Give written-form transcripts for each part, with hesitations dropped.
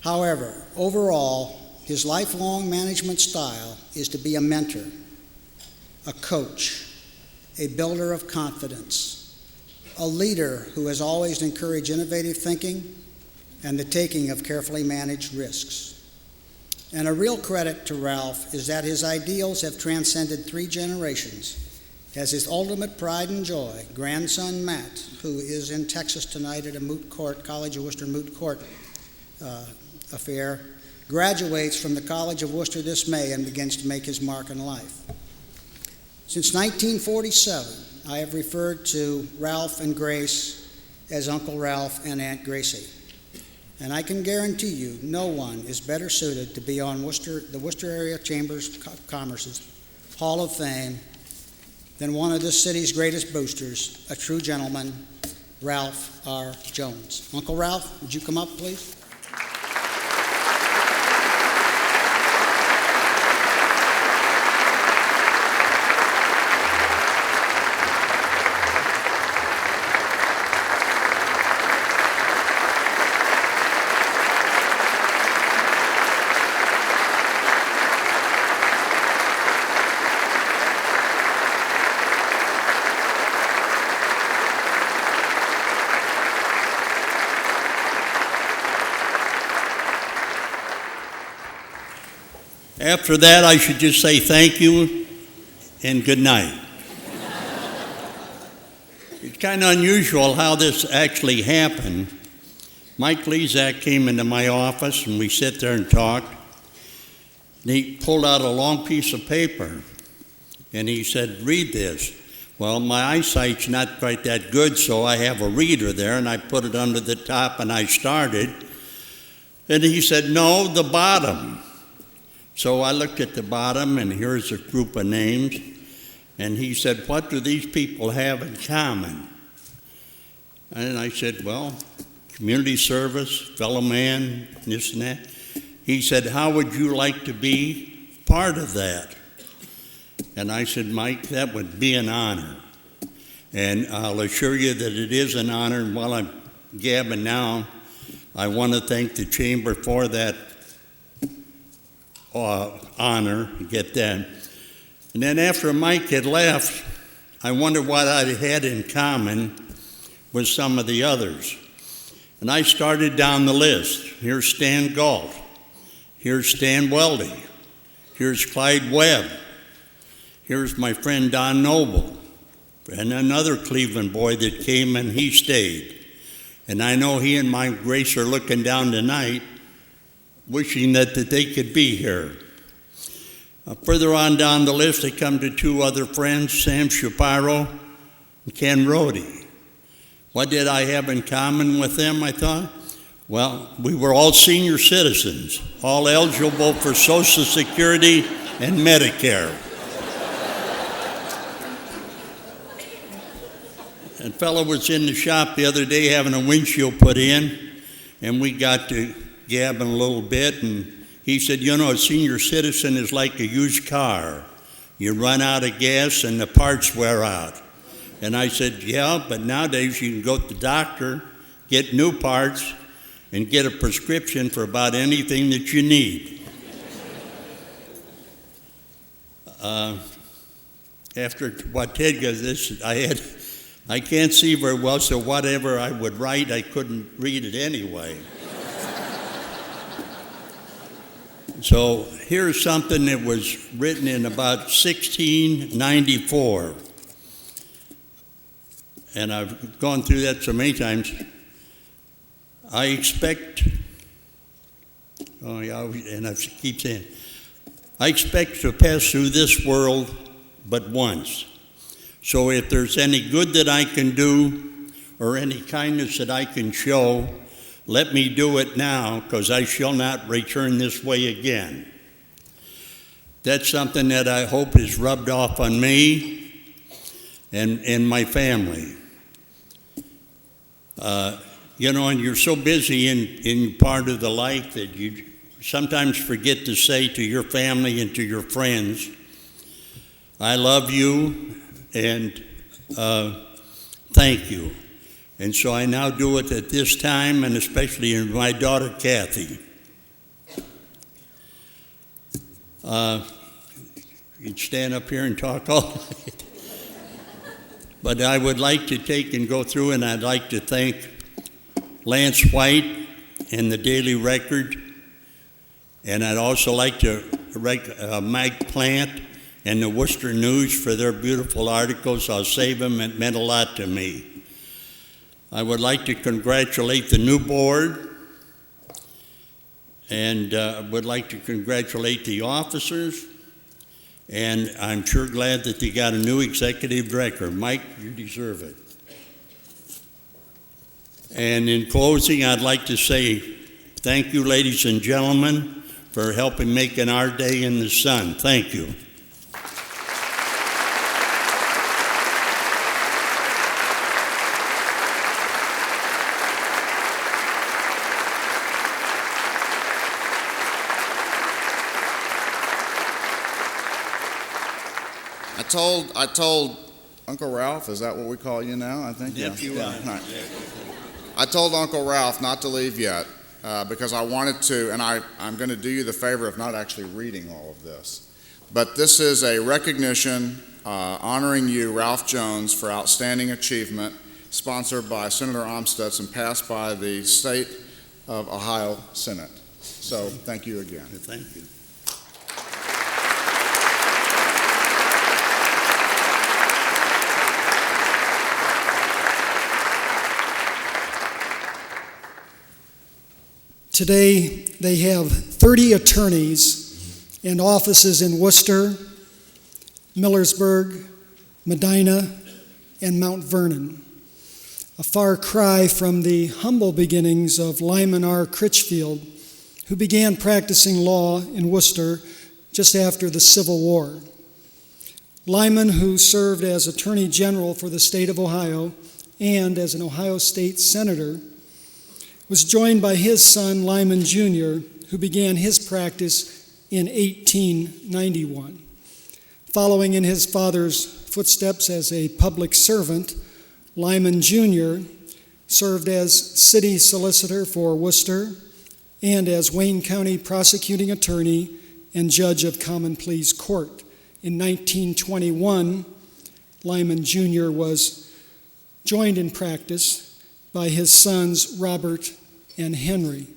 However, overall, his lifelong management style is to be a mentor, a coach, a builder of confidence, a leader who has always encouraged innovative thinking and the taking of carefully managed risks. And a real credit to Ralph is that his ideals have transcended 3 generations, as his ultimate pride and joy, grandson Matt, who is in Texas tonight at a moot court, College of Worcester moot court affair, graduates from the College of Worcester this May and begins to make his mark in life. Since 1947, I have referred to Ralph and Grace as Uncle Ralph and Aunt Gracie. And I can guarantee you no one is better suited to be on the Worcester Area Chambers of Commerce's Hall of Fame than one of this city's greatest boosters, a true gentleman, Ralph R. Jones. Uncle Ralph, would you come up, please? After that, I should just say thank you and good night. It's kind of unusual how this actually happened. Mike Lezak came into my office and we sat there and talked. And he pulled out a long piece of paper and he said, "Read this." Well, my eyesight's not quite that good, so I have a reader there, and I put it under the top and I started. And he said, "No, the bottom." So I looked at the bottom, and here's a group of names. And he said, "What do these people have in common?" And I said, "Well, community service, fellow man, this and that." He said, "How would you like to be part of that?" And I said, "Mike, that would be an honor. And I'll assure you that it is an honor. And while I'm gabbing now, I want to thank the Chamber for that honor, get that." And then after Mike had left, I wondered what I had in common with some of the others. And I started down the list. Here's Stan Galt. Here's Stan Weldy. Here's Clyde Webb. Here's my friend Don Noble. And another Cleveland boy that came and he stayed. And I know he and my Grace are looking down tonight, wishing that they could be here. Further on down the list, I come to 2 other friends, Sam Shapiro and Ken Rohde. What did I have in common with them, I thought? Well, we were all senior citizens, all eligible for Social Security and Medicare. A fellow was in the shop the other day having a windshield put in, and we got to gabbing a little bit, and he said, "You know, a senior citizen is like a used car. You run out of gas and the parts wear out." And I said, "Yeah, but nowadays you can go to the doctor, get new parts, and get a prescription for about anything that you need." After what Ted goes, I can't see very well, so whatever I would write, I couldn't read it anyway. So here's something that was written in about 1694. And I've gone through that so many times. I expect to pass through this world but once. So if there's any good that I can do or any kindness that I can show, let me do it now, because I shall not return this way again. That's something that I hope is rubbed off on me and my family. And you're so busy in part of the life that you sometimes forget to say to your family and to your friends, "I love you and thank you." And so I now do it at this time, and especially in my daughter Kathy. You'd stand up here and talk all night. But I would like to take and go through, and I'd like to thank Lance White and the Daily Record, and I'd also like to Mike Plant and the Worcester News for their beautiful articles. I'll save them. It meant a lot to me. I would like to congratulate the new board, and would like to congratulate the officers, and I'm sure glad that they got a new executive director. Mike, you deserve it. And in closing, I'd like to say thank you, ladies and gentlemen, for helping making our day in the sun. Thank you. I told Uncle Ralph, is that what we call you now? I think. Nephew. Yeah. Right. I told Uncle Ralph not to leave yet because I wanted to, and I'm going to do you the favor of not actually reading all of this. But this is a recognition honoring you, Ralph Jones, for outstanding achievement, sponsored by Senator Amstutz and passed by the State of Ohio Senate. So thank you again. Thank you. Today, they have 30 attorneys and offices in Worcester, Millersburg, Medina, and Mount Vernon, a far cry from the humble beginnings of Lyman R. Critchfield, who began practicing law in Worcester just after the Civil War. Lyman, who served as Attorney General for the state of Ohio and as an Ohio State Senator, was joined by his son, Lyman Jr., who began his practice in 1891. Following in his father's footsteps as a public servant, Lyman Jr. served as city solicitor for Worcester and as Wayne County prosecuting attorney and judge of common pleas court. In 1921, Lyman Jr. was joined in practice by his sons Robert and Henry.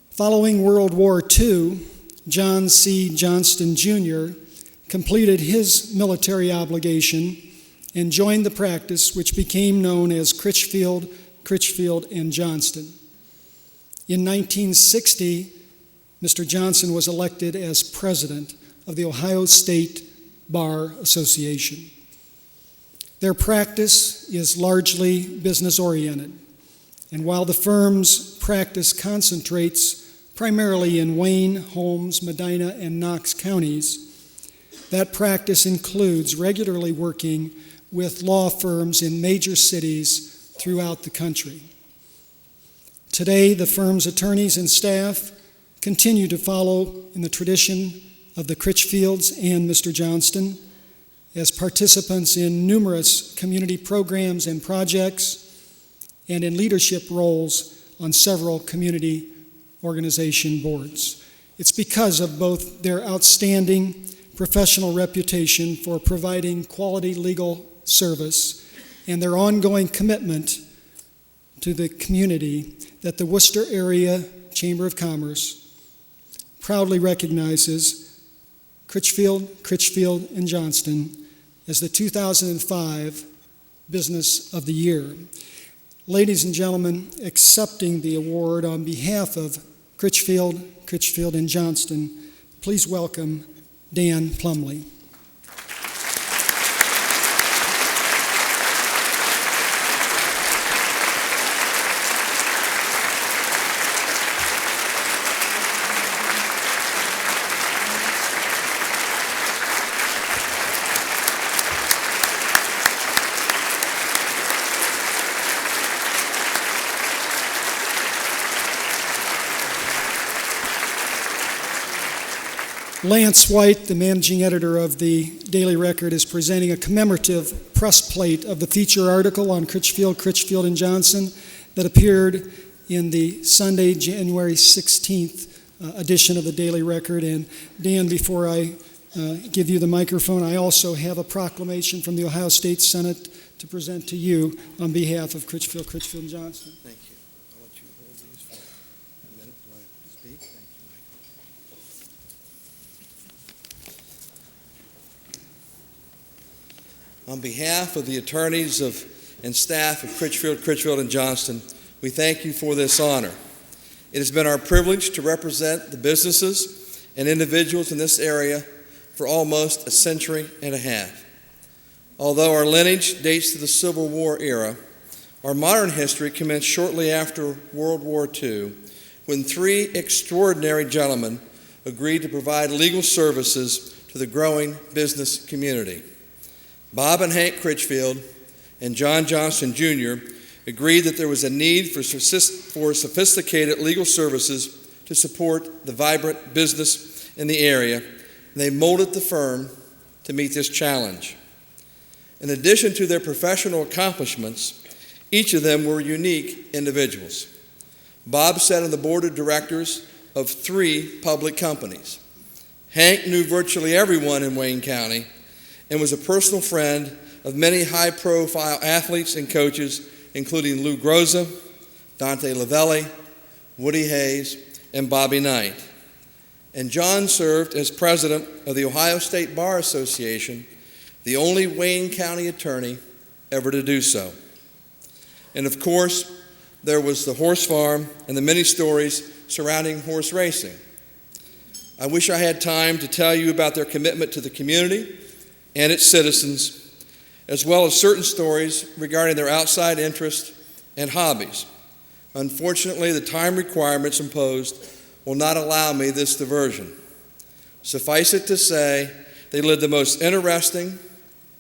Following World War II, John C. Johnston Jr. completed his military obligation and joined the practice which became known as Critchfield, and Johnston. In 1960, Mr. Johnson was elected as president of the Ohio State Bar Association. Their practice is largely business-oriented, and while the firm's practice concentrates primarily in Wayne, Holmes, Medina, and Knox counties, that practice includes regularly working with law firms in major cities throughout the country. Today, the firm's attorneys and staff continue to follow in the tradition of the Critchfields and Mr. Johnston as participants in numerous community programs and projects and in leadership roles on several community organization boards. It's because of both their outstanding professional reputation for providing quality legal service and their ongoing commitment to the community that the Worcester Area Chamber of Commerce proudly recognizes Critchfield, and Johnston as the 2005 Business of the Year. Ladies and gentlemen, accepting the award on behalf of Critchfield, and Johnston, please welcome Dan Plumley. Lance White, the managing editor of the Daily Record, is presenting a commemorative press plate of the feature article on Critchfield, and Johnson that appeared in the Sunday, January 16th edition of the Daily Record. And Dan, before I give you the microphone, I also have a proclamation from the Ohio State Senate to present to you on behalf of Critchfield, and Johnston. Thank you. I'll let you hold these for a minute while I speak. Thank you, Mike. On behalf of the attorneys and staff of Critchfield, and Johnston, we thank you for this honor. It has been our privilege to represent the businesses and individuals in this area for almost a century and a half. Although our lineage dates to the Civil War era, our modern history commenced shortly after World War II, when three extraordinary gentlemen agreed to provide legal services to the growing business community. Bob and Hank Critchfield and John Johnston Jr. agreed that there was a need for sophisticated legal services to support the vibrant business in the area, and they molded the firm to meet this challenge. In addition to their professional accomplishments, each of them were unique individuals. Bob sat on the board of directors of 3 public companies. Hank knew virtually everyone in Wayne County and was a personal friend of many high-profile athletes and coaches, including Lou Groza, Dante Lavelli, Woody Hayes, and Bobby Knight. And John served as president of the Ohio State Bar Association, the only Wayne County attorney ever to do so. And of course, there was the horse farm and the many stories surrounding horse racing. I wish I had time to tell you about their commitment to the community and its citizens, as well as certain stories regarding their outside interests and hobbies. Unfortunately, the time requirements imposed will not allow me this diversion. Suffice it to say, they lived the most interesting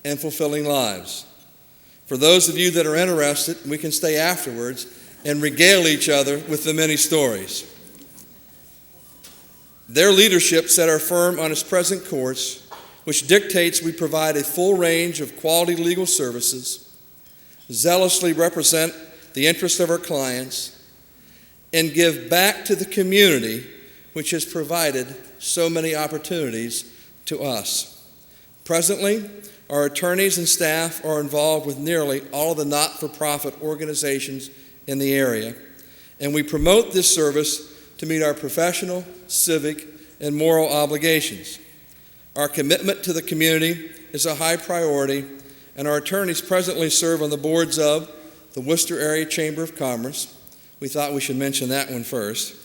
and fulfilling lives. For those of you that are interested, we can stay afterwards and regale each other with the many stories. Their leadership set our firm on its present course, which dictates we provide a full range of quality legal services, zealously represent the interests of our clients, and give back to the community, which has provided so many opportunities to us. Presently, our attorneys and staff are involved with nearly all of the not-for-profit organizations in the area, and we promote this service to meet our professional, civic, and moral obligations. Our commitment to the community is a high priority, and our attorneys presently serve on the boards of the Worcester Area Chamber of Commerce. We thought we should mention that one first.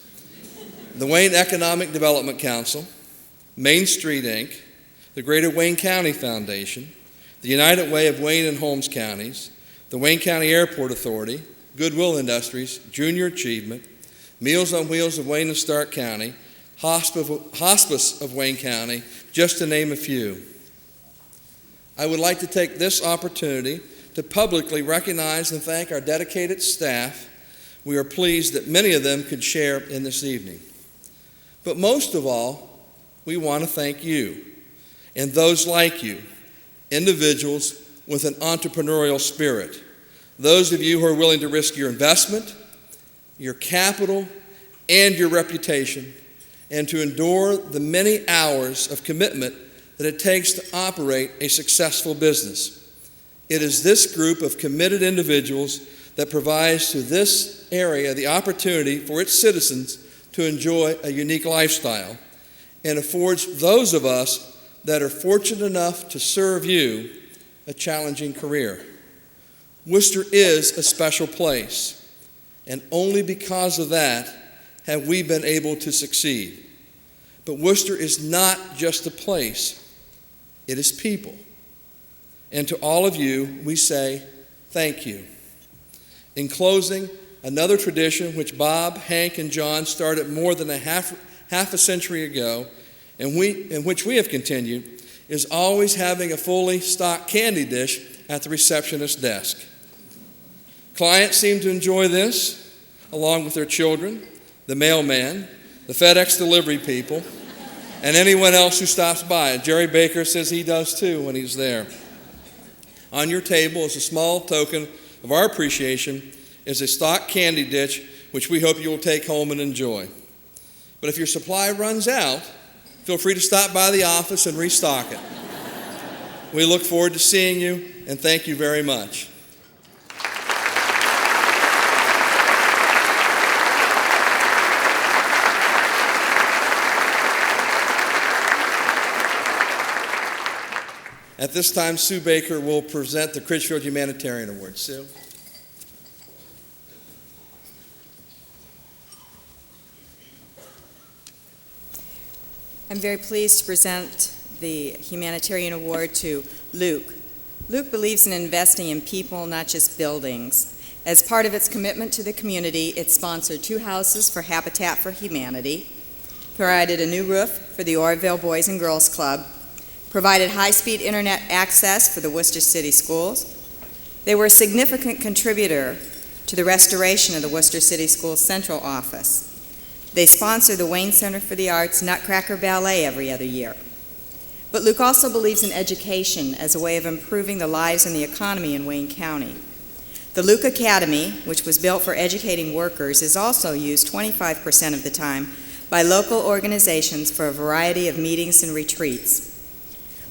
The Wayne Economic Development Council, Main Street, Inc., the Greater Wayne County Foundation, the United Way of Wayne and Holmes Counties, the Wayne County Airport Authority, Goodwill Industries, Junior Achievement, Meals on Wheels of Wayne and Stark County, Hospice of Wayne County, just to name a few. I would like to take this opportunity to publicly recognize and thank our dedicated staff. We are pleased that many of them could share in this evening. But most of all, we want to thank you and those like you, individuals with an entrepreneurial spirit, those of you who are willing to risk your investment, your capital, and your reputation, and to endure the many hours of commitment that it takes to operate a successful business. It is this group of committed individuals that provides to this area the opportunity for its citizens to enjoy a unique lifestyle and affords those of us that are fortunate enough to serve you a challenging career. Worcester is a special place, and only because of that have we been able to succeed. But Worcester is not just a place, it is people. And to all of you, we say thank you. In closing, another tradition which Bob, Hank, and John started more than half a century ago, and which we have continued, is always having a fully stocked candy dish at the receptionist's desk. Clients seem to enjoy this, along with their children, the mailman, the FedEx delivery people, and anyone else who stops by. Jerry Baker says he does too when he's there. On your table is a small token of our appreciation, is a stock candy dish, which we hope you will take home and enjoy. But if your supply runs out, feel free to stop by the office and restock it. We look forward to seeing you, and thank you very much. At this time, Sue Baker will present the Critchfield Humanitarian Award. Sue? I'm very pleased to present the Humanitarian Award to Luke. Luke believes in investing in people, not just buildings. As part of its commitment to the community, it sponsored 2 houses for Habitat for Humanity, provided a new roof for the Orville Boys and Girls Club, provided high-speed internet access for the Worcester City Schools. They were a significant contributor to the restoration of the Worcester City Schools Central Office. They sponsor the Wayne Center for the Arts Nutcracker Ballet every other year. But Luke also believes in education as a way of improving the lives and the economy in Wayne County. The Luke Academy, which was built for educating workers, is also used 25% of the time by local organizations for a variety of meetings and retreats.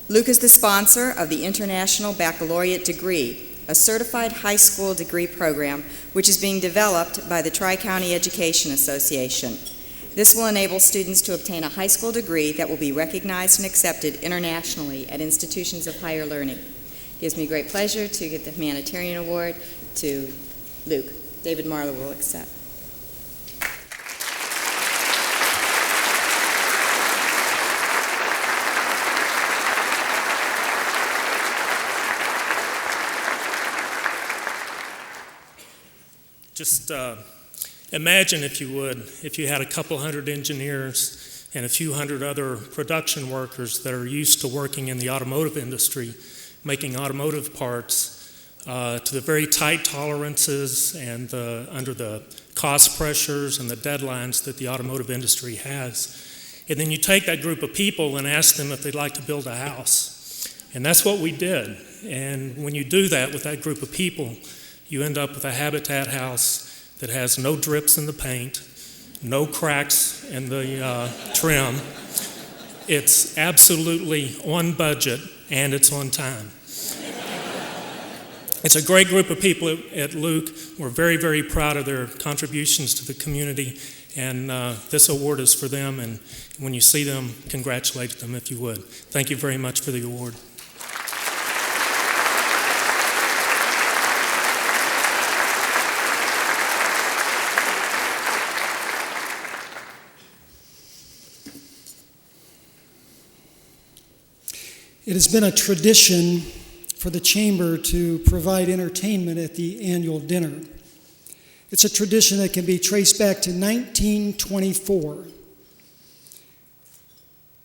Luke is the sponsor of the International Baccalaureate Degree, a certified high school degree program which is being developed by the Tri-County Education Association. This will enable students to obtain a high school degree that will be recognized and accepted internationally at institutions of higher learning. It gives me great pleasure to give the Humanitarian Award to Luke. David Marlowe will accept. Just imagine, if you would, if you had a couple hundred engineers and a few hundred other production workers that are used to working in the automotive industry, making automotive parts to the very tight tolerances and under the cost pressures and the deadlines that the automotive industry has. And then you take that group of people and ask them if they'd like to build a house. And that's what we did. And when you do that with that group of people, you end up with a Habitat house that has no drips in the paint, no cracks in the trim. It's absolutely on budget, and it's on time. It's a great group of people at Luke. We're very, very proud of their contributions to the community, and this award is for them, and when you see them, congratulate them if you would. Thank you very much for the award. It has been a tradition for the Chamber to provide entertainment at the annual dinner. It's a tradition that can be traced back to 1924.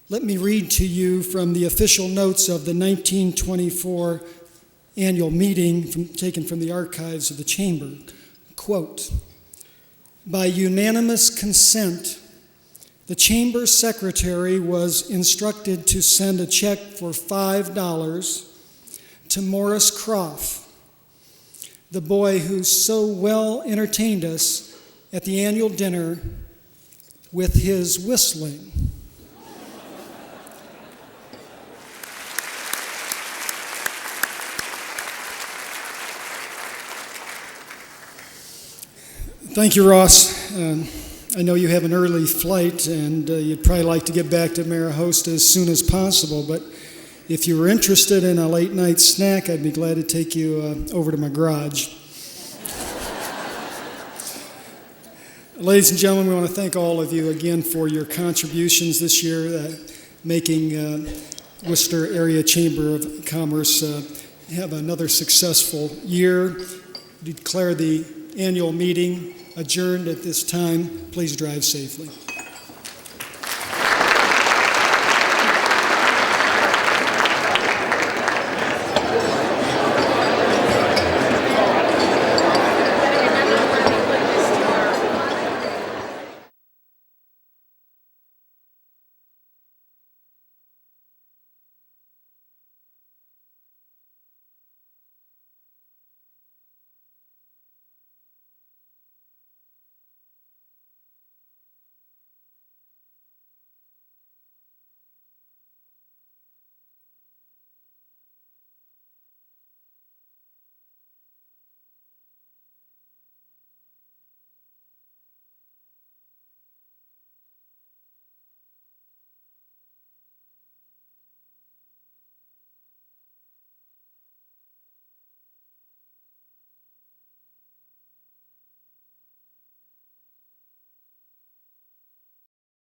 Let me read to you from the official notes of the 1924 annual meeting taken from the archives of the Chamber. Quote, "By unanimous consent, the Chamber Secretary was instructed to send a check for $5 to Morris Croft, the boy who so well entertained us at the annual dinner with his whistling." Thank you, Ross. I know you have an early flight, and you'd probably like to get back to Marihosta as soon as possible, but if you were interested in a late night snack, I'd be glad to take you over to my garage. Ladies and gentlemen, we want to thank all of you again for your contributions this year, making Worcester Area Chamber of Commerce have another successful year. Declare the annual meeting adjourned at this time. Please drive safely.